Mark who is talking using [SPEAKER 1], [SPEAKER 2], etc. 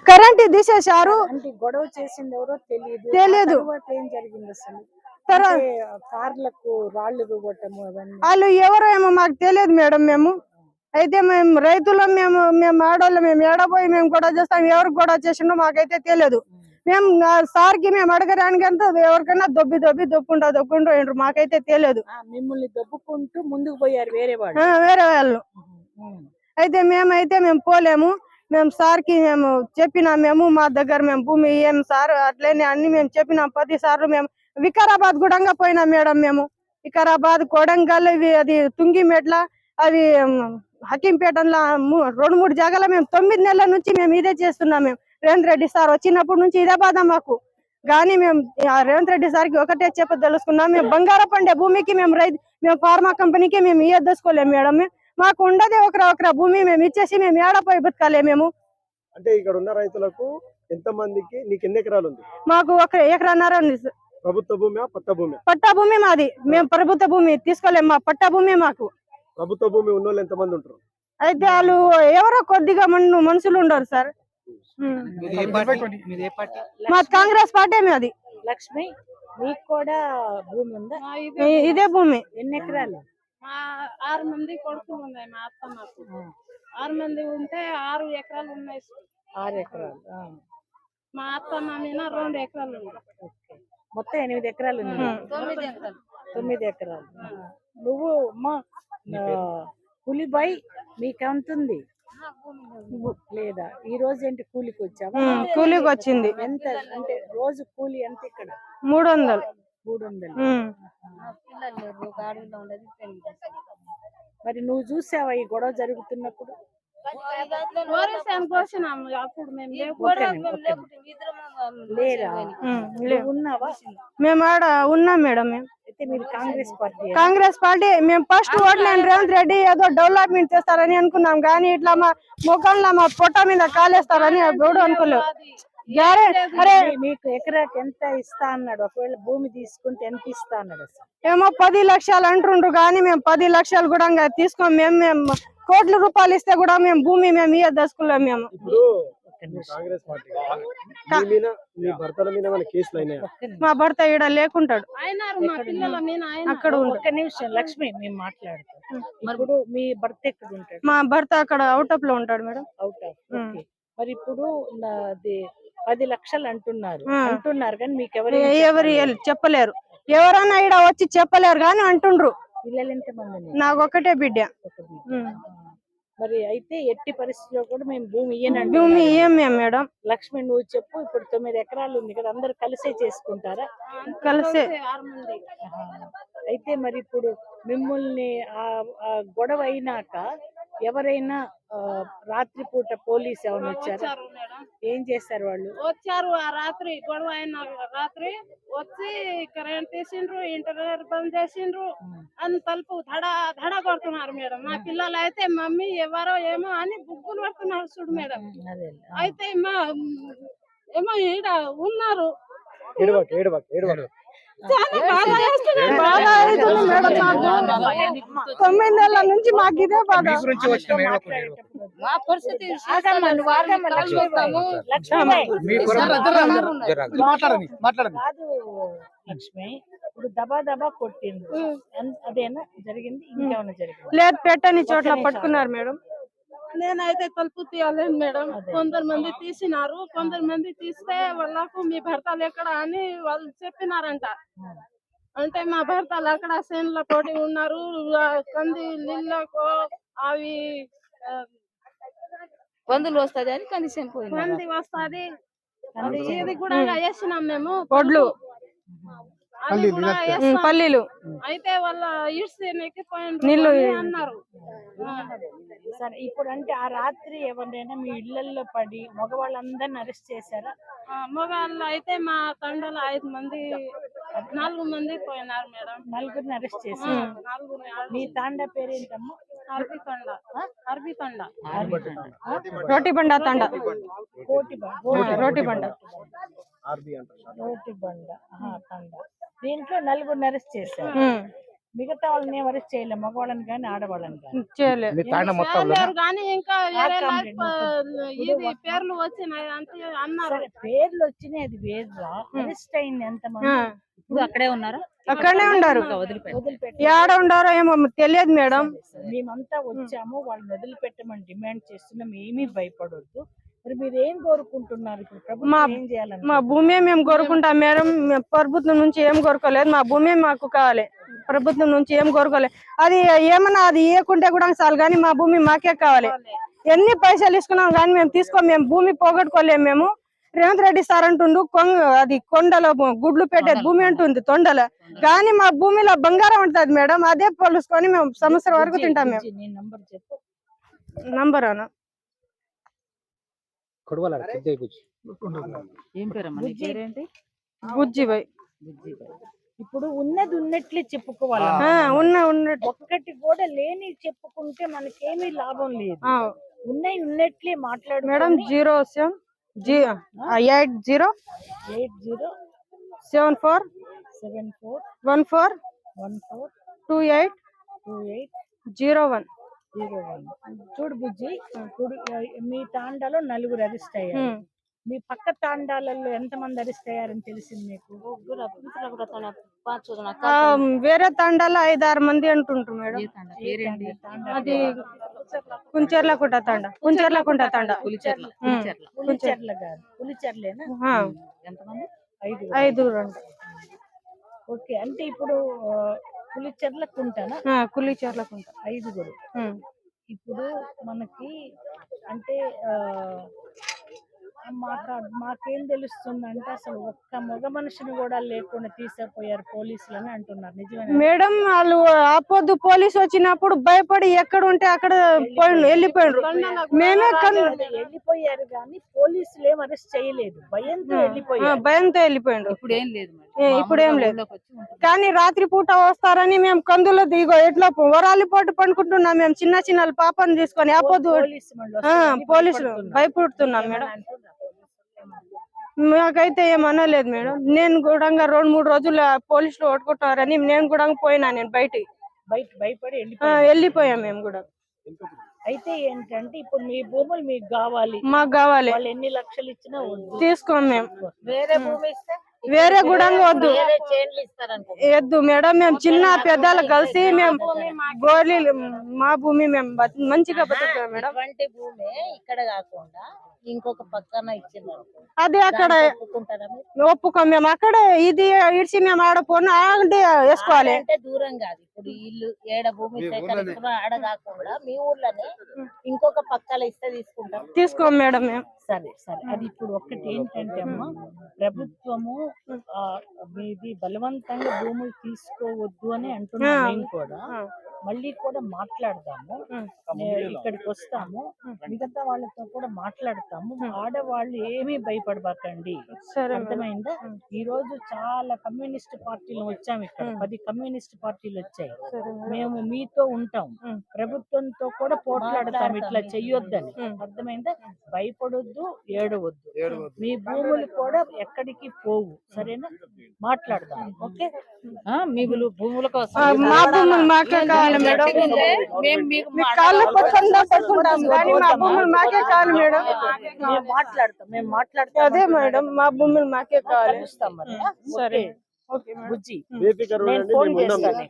[SPEAKER 1] Current తీసేశారు.
[SPEAKER 2] గొడవ చేసింది ఎవరో
[SPEAKER 1] తెలియదు.
[SPEAKER 2] ఏం జరిగింది అసలు? కార్లకు రాళ్ళు రువ్వటము అవన్నీ
[SPEAKER 1] వాళ్ళు ఎవరో ఏమో మాకు తెలియదు మేడం. మేము అయితే మేము రైతులం, మేము ఆడవాళ్ళం, మేము ఏడపోయి మేము గొడవ చేస్తాం. ఎవరికి గొడవ చేసిండో మాకైతే తెలియదు. మేము సార్కి మేము అడగడానికి అంతా ఎవరికైనా దొబ్బుకుంటూ మాకైతే తెలియదు.
[SPEAKER 2] మిమ్మల్ని దొబ్బుకుంటూ ముందుకు పోయారు వేరే
[SPEAKER 1] వాళ్ళు. అయితే మేము పోలేము. మేము సార్కి మేము చెప్పినాం. మేము మా దగ్గర మేము భూమి ఏం సార్ అట్లనే అన్ని మేము చెప్పినాం 10 సార్లు. మేము వికారాబాద్ కూడా పోయినాం మేడం. మేము వికారాబాద్, కొడంగల్, అది తుంగిమెట్ల, అవి హకీంపేటలో 2-3 జాగాలో మేము 9 నెలల నుంచి మేము ఇదే చేస్తున్నాం. మేము రేవంత్ రెడ్డి సార్ వచ్చినప్పటి నుంచి ఇదే బాధ మాకు. కానీ మేము రేవంత్ రెడ్డి సార్కి ఒకటే చెప్పదలుచుకున్నాం. మేము బంగారం పండే భూమికి మేము ఫార్మా కంపెనీకి మేము ఇయ్యదలుచుకోలేము మేడం. మాకు ఉండదే ఒకరా భూమి, మేము ఇచ్చేసి మేము ఏడపోయి బతకాలే మేము.
[SPEAKER 3] అంటే ఇక్కడ ఉన్న రైతులకు ఎంత మందికి నీకు ఎన్ని ఎకరాలు ఉంది?
[SPEAKER 1] మాకు 1 ఎకరన్నర ఉంది.
[SPEAKER 3] ప్రభుత్వ భూమి, పట్టా భూమి?
[SPEAKER 1] పట్టా భూమి మాది. మేము ప్రభుత్వ భూమి తీసుకోలేము. మా పట్టా భూమి మాకు.
[SPEAKER 3] ప్రభుత్వ భూమి ఉన్న వాళ్ళు ఎంత మంది ఉంటారు?
[SPEAKER 1] అయితే వాళ్ళు ఎవరో కొద్దిగా మనుషులు ఉండరు సార్. మా కాంగ్రెస్ పార్టీ మాది.
[SPEAKER 2] లక్ష్మి, మీకు కూడా భూమి ఉందా?
[SPEAKER 1] ఇదే భూమి.
[SPEAKER 2] ఎన్ని ఎకరాలు?
[SPEAKER 4] 6 మంది కొడుకులు ఉన్నాయి. మా అత్త మాకు 6 మంది ఉంటే 6 ఎకరాలు ఉన్నాయి.
[SPEAKER 2] 6 ఎకరాలు.
[SPEAKER 4] మా అత్త మా మీద 2 ఎకరాలు ఉన్నాయి.
[SPEAKER 2] మొత్తం 8 ఎకరాలు ఉంది. 9 ఎకరాలు. నువ్వు అమ్మా కూలిబాయ్ మీకు ఎంత ఉంది? లేదా ఈ రోజు ఏంటి కూలికి వచ్చావా?
[SPEAKER 1] కూలికి వచ్చింది.
[SPEAKER 2] ఎంత అంటే రోజు కూలి ఎంత ఇక్కడ?
[SPEAKER 1] 300.
[SPEAKER 2] 300. మరి నువ్వు చూసావా ఈ గొడవ జరుగుతున్నప్పుడు? ఉన్నావా?
[SPEAKER 1] మేము ఆడ ఉన్నాం మేడం.
[SPEAKER 2] అయితే మీరు
[SPEAKER 1] కాంగ్రెస్ పార్టీ మేము ఫస్ట్ ఓట్లేని రేవంత్ రెడ్డి ఏదో డెవలప్మెంట్ చేస్తారని అనుకున్నాం. కానీ ఇట్లా మా ముఖంలో మా పొట్ట మీద కాలేస్తారని ఎవడు అనుకోలేవు.
[SPEAKER 2] మీకు ఎకరాకి ఎంత ఇస్తా అన్నాడు? ఒకవేళ భూమి తీసుకుంటే ఎంత ఇస్తా అన్నాడు?
[SPEAKER 1] ఏమో 10 లక్షలు అంటుండ్రు. కానీ మేము 10 లక్షలు కూడా తీసుకోం. మేము కోట్ల రూపాయలు ఇస్తే కూడా మేము భూమి మేము ఇయ్యదలుచుకోలేము. మేము మా భర్త ఈడ లేకుంటాడు.
[SPEAKER 2] అక్కడ ఒక్క నిమిషం లక్ష్మి, మేము మాట్లాడతాం. ఇప్పుడు మీ భర్త ఎక్కడ ఉంటాడు?
[SPEAKER 1] మా భర్త అక్కడ అవుట్ ఆఫ్ లో ఉంటాడు మేడం.
[SPEAKER 2] Out of. మరి ఇప్పుడు 10 లక్షలు అంటున్నారు కానీ మీకు
[SPEAKER 1] ఎవరు చెప్పలేరు. ఎవరన్నా ఈడ వచ్చి చెప్పలేరు కానీ అంటుండ్రు.
[SPEAKER 2] పిల్లలు ఎంత మంది?
[SPEAKER 1] నాకు ఒకటే బిడ్డ.
[SPEAKER 2] మరి అయితే ఎట్టి పరిస్థితిలో కూడా మేము భూమి
[SPEAKER 1] ఇయ్యం మేడం.
[SPEAKER 2] లక్ష్మి, నువ్వు చెప్పు. ఇప్పుడు 9 ఎకరాలు ఉంది కదా, అందరు కలిసే చేసుకుంటారా?
[SPEAKER 1] కలిసే.
[SPEAKER 2] అయితే మరి ఇప్పుడు మిమ్మల్ని గొడవ అయినాక ఎవరైనా రాత్రిపూట పోలీసు ఏమైనా వచ్చారా? ఏం చేస్తారు వాళ్ళు?
[SPEAKER 4] వచ్చారు ఆ రాత్రి గొడవ అయిన రాత్రి వచ్చి కరెంట్ తీసిండ్రు, ఇంటర్నెట్ బంద్ చేసిండ్రు, అని తలుపు ధడ కొడుతున్నారు మేడం. మా పిల్లలు అయితే మమ్మీ ఎవరో ఏమో అని బుక్కులు పడుతున్నారు చూడు మేడం. అయితే ఏమో ఈడ ఉన్నారు.
[SPEAKER 1] బాగా 9 నెలల నుంచి మాకు ఇదే బాధ.
[SPEAKER 2] లక్ష్మి, ఇప్పుడు దబా కొట్టింది, అదేనా జరిగింది? ఇంకేమన్నా జరిగింది?
[SPEAKER 1] లేదు, పెట్టని చోట్ల పట్టుకున్నారు మేడం.
[SPEAKER 4] నేనైతే తలుపు తీయలేను మేడం. కొందరు తీసినారు, కొందరు తీస్తే వాళ్ళకు మీ భర్తలు ఎక్కడ అని వాళ్ళు చెప్పినారంట. అంటే మా భర్తలు అక్కడ సేన్ల తోటి ఉన్నారు. కంది నీళ్ళకు అవి
[SPEAKER 5] పందులు వస్తుంది అని కందిసేను
[SPEAKER 4] కంది వస్తుంది. ఇది కూడా వేసినాం మేము
[SPEAKER 1] వడ్లు, పల్లీలు.
[SPEAKER 4] అయితే వాళ్ళ
[SPEAKER 1] నీళ్ళు
[SPEAKER 4] అన్నారు.
[SPEAKER 2] సరే, ఇప్పుడు అంటే ఆ రాత్రి ఎవరైనా మీ ఇళ్లలో పడి మగవాళ్ళందరిని అరెస్ట్ చేశారా?
[SPEAKER 4] మగవాళ్ళు అయితే మా తండలో 5 మంది 4 మంది పోయినారు మేడం.
[SPEAKER 2] 4గురిని అరెస్ట్ చేశారు. మీ తాండా పేరేంటమ్మా?
[SPEAKER 4] అరబితండ.
[SPEAKER 1] రోటి బండ తండ. రోటి బండ.
[SPEAKER 2] రోటి బండ తండ. దీంట్లో 4గురిని అరెస్ట్ చేశారు. మిగతా వాళ్ళని ఏం అరెస్ట్ చేయలేము, మగవాళ్ళని కానీ ఆడవాళ్ళని కానీ.
[SPEAKER 1] చేయలేదు.
[SPEAKER 6] మీ తాండ మొత్తంలో
[SPEAKER 4] చేయలేరు కానీ ఇంకా వేరే
[SPEAKER 2] కంప్లైంట్
[SPEAKER 4] ఇది పేర్లు వచ్చినాయి అంటే అన్నారు.
[SPEAKER 2] సరే, పేర్లు వచ్చినాయి అది వేరురా. అరెస్ట్ అయింది ఎంతమంది?
[SPEAKER 5] ఇప్పుడు అక్కడే ఉన్నారా?
[SPEAKER 1] అక్కడనే ఉన్నారు.
[SPEAKER 2] వదిలిపెట్టి
[SPEAKER 1] ఏడ ఉండారో ఏమో తెలియదు మేడం.
[SPEAKER 2] మేమంతా వచ్చాము, వాళ్ళని వదిలిపెట్టమని డిమాండ్ చేస్తున్నాం. ఏమీ భయపడొద్దు. మరి మీరు ఏం కోరుకుంటున్నారు ఇప్పుడు? ప్రభుత్వం ఏం చేయాలని?
[SPEAKER 1] మా భూమి మేము కోరుకుంటాం మేడం. మేము ప్రభుత్వం నుంచి ఏం కోరుకోలేదు. మా భూమి మాకు కావాలి. ప్రభుత్వం నుంచి ఏం కోరుకోలేదు. అది ఏమన్నా అది ఇవ్వకుంటే కూడా చాలు, కానీ మా భూమి మాకే కావాలి. ఎన్ని పైసలు తీసుకున్నాం కానీ మేము మేము భూమి పోగొట్టుకోలేము. మేము రేవంత్ రెడ్డి సార్ అంటుండు అది కొండలో గుడ్లు పెట్టే భూమి అంటుంది తొండల, కానీ మా భూమిలో బంగారం ఉంటది మేడం. అదే పొలుసుకొని మేము సంవత్సరం వరకు తింటాం. మేము
[SPEAKER 2] నీ నంబర్ చెప్పు.
[SPEAKER 1] నంబర్ అన్న
[SPEAKER 5] ఏం పేరమ్మా నీ పేరేంటి?
[SPEAKER 1] బుజ్జి బాయ్.
[SPEAKER 2] ఇప్పుడు ఉన్నది ఉన్నట్లే చెప్పుకోవాలి.
[SPEAKER 1] ఉన్నట్టు
[SPEAKER 2] ఒక్కటి కూడా లేని చెప్పుకుంటే మనకేమీ లాభం లేదు. ఉన్నాయి ఉన్నట్లే మాట్లాడు
[SPEAKER 1] మేడం. 07 80 74 14 28 01.
[SPEAKER 2] చూడు బుజ్జి, ఇప్పుడు మీ తాండాలో 4 అరెస్ట్ అయ్యారు. మీ పక్క తాండాలలో ఎంతమంది అరెస్ట్ అయ్యారని తెలిసింది మీకు?
[SPEAKER 1] వేరే తండాలో 5-6 మంది అంటుంటారు మేడం. అది కుంచెర్లకుంట తండ. పులిచెర్ల
[SPEAKER 2] కాదు, పులిచెర్లేనా?
[SPEAKER 5] ఎంతమంది?
[SPEAKER 2] 5.
[SPEAKER 1] 5
[SPEAKER 2] ఓకే, అంటే ఇప్పుడు పులిచెర్లకుంటనా?
[SPEAKER 1] పులిచెర్లకుంట
[SPEAKER 2] 5. ఇప్పుడు మనకి అంటే మాకేం తెలుస్తుందంటే అసలు ఒక్క మగ మనిషిని కూడా లేకుండా తీసుకుపోయారు పోలీసులు అని అంటున్నారు. నిజమే
[SPEAKER 1] మేడం. వాళ్ళు ఆపొద్దు పోలీసు వచ్చినప్పుడు భయపడి ఎక్కడ ఉంటే అక్కడ వెళ్ళిపోయారు. మేమే
[SPEAKER 2] వెళ్ళిపోయారు కానీ పోలీసులు ఏం అరెస్ట్ చేయలేదు. భయంతో
[SPEAKER 1] వెళ్ళిపోయారు.
[SPEAKER 5] ఇప్పుడు ఏం లేదు,
[SPEAKER 1] ఇప్పుడు ఏం లేదు. కానీ రాత్రి పూట వస్తారని మేము కందులో దిగో ఎట్లా వరాలి పోటు పండుకుంటున్నాం. మేము చిన్న పాపను తీసుకొని ఆపొద్దు పోలీసులు భయపడుతున్నాం మేడం. మాకైతే ఏమనలేదు మేడం. నేను కూడా 2-3 రోజులు పోలీసులు కొట్టుకుంటున్నారని నేను కూడా పోయినా. నేను
[SPEAKER 2] భయపడి
[SPEAKER 1] వెళ్ళిపోయాం మేము కూడా.
[SPEAKER 2] అయితే ఏంటంటే ఇప్పుడు మీ భూములు మీకు కావాలి.
[SPEAKER 1] మాకు కావాలి.
[SPEAKER 2] వాళ్ళు ఎన్ని లక్షలు ఇచ్చినా
[SPEAKER 1] తీసుకోం మేము.
[SPEAKER 2] వేరే భూమి ఇస్తే
[SPEAKER 1] వేరే కూడా వద్దు మేడం. మేము చిన్న పెద్దలు కలిసి మేము గోళీలు మా భూమి మేము మంచిగా బతుకుతాం మేడం.
[SPEAKER 7] భూమి ఇక్కడ కాకుండా ఇంకొక పక్కన ఇచ్చినారు,
[SPEAKER 1] అది అక్కడ ఒప్పుకోం మేము. అక్కడ ఇది ఇడిచి మేము ఆడపోను ఆడే వేసుకోవాలి
[SPEAKER 7] అంటే దూరం కాదు. ఇప్పుడు ఇల్లు ఏడ భూమి సేకరించుకున్నా ఆడ కాకుండా మీ ఊర్లోనే ఇంకొక పక్కన ఇస్తే
[SPEAKER 1] తీసుకోం మేడం మేము.
[SPEAKER 2] సరే అది ఇప్పుడు ఒక్కటి ఏంటంటే అమ్మా, ప్రభుత్వము మీది బలవంతంగా భూములు తీసుకోవద్దు అని అంటున్నాం. మేము కూడా మళ్ళీ కూడా మాట్లాడదాము, ఇక్కడికి వస్తాము, మిగతా వాళ్ళతో కూడా మాట్లాడతాము. ఆడవాళ్ళు ఏమీ భయపడబాకండి, అర్థమైందా? ఈ రోజు చాలా కమ్యూనిస్ట్ పార్టీలు వచ్చాము. ఇక్కడ 10 కమ్యూనిస్ట్ పార్టీలు వచ్చాయి. మేము మీతో ఉంటాం, ప్రభుత్వంతో కూడా పోట్లాడతాం ఇట్లా చెయ్యొద్దని, అర్థమైందా? భయపడొద్దు, ఏడవద్దు. మీ భూములు కూడా ఎక్కడికి పోవు, సరేనా? మాట్లాడదాం. ఓకే,
[SPEAKER 5] మీ భూముల కోసం
[SPEAKER 1] మా భూములు మాకే కావాలి మేడం. కాళ్ళు పట్టుకుంటాం కానీ మా భూములు మాకే కావాలి మేడం.
[SPEAKER 2] మేము మాట్లాడతాం.
[SPEAKER 1] అదే మేడం, మా భూములు మాకే కావాలి.
[SPEAKER 2] సరే, ఓకే బుజ్జి,
[SPEAKER 3] బేఫికర్
[SPEAKER 2] నేను ఫోన్ చేస్తాను.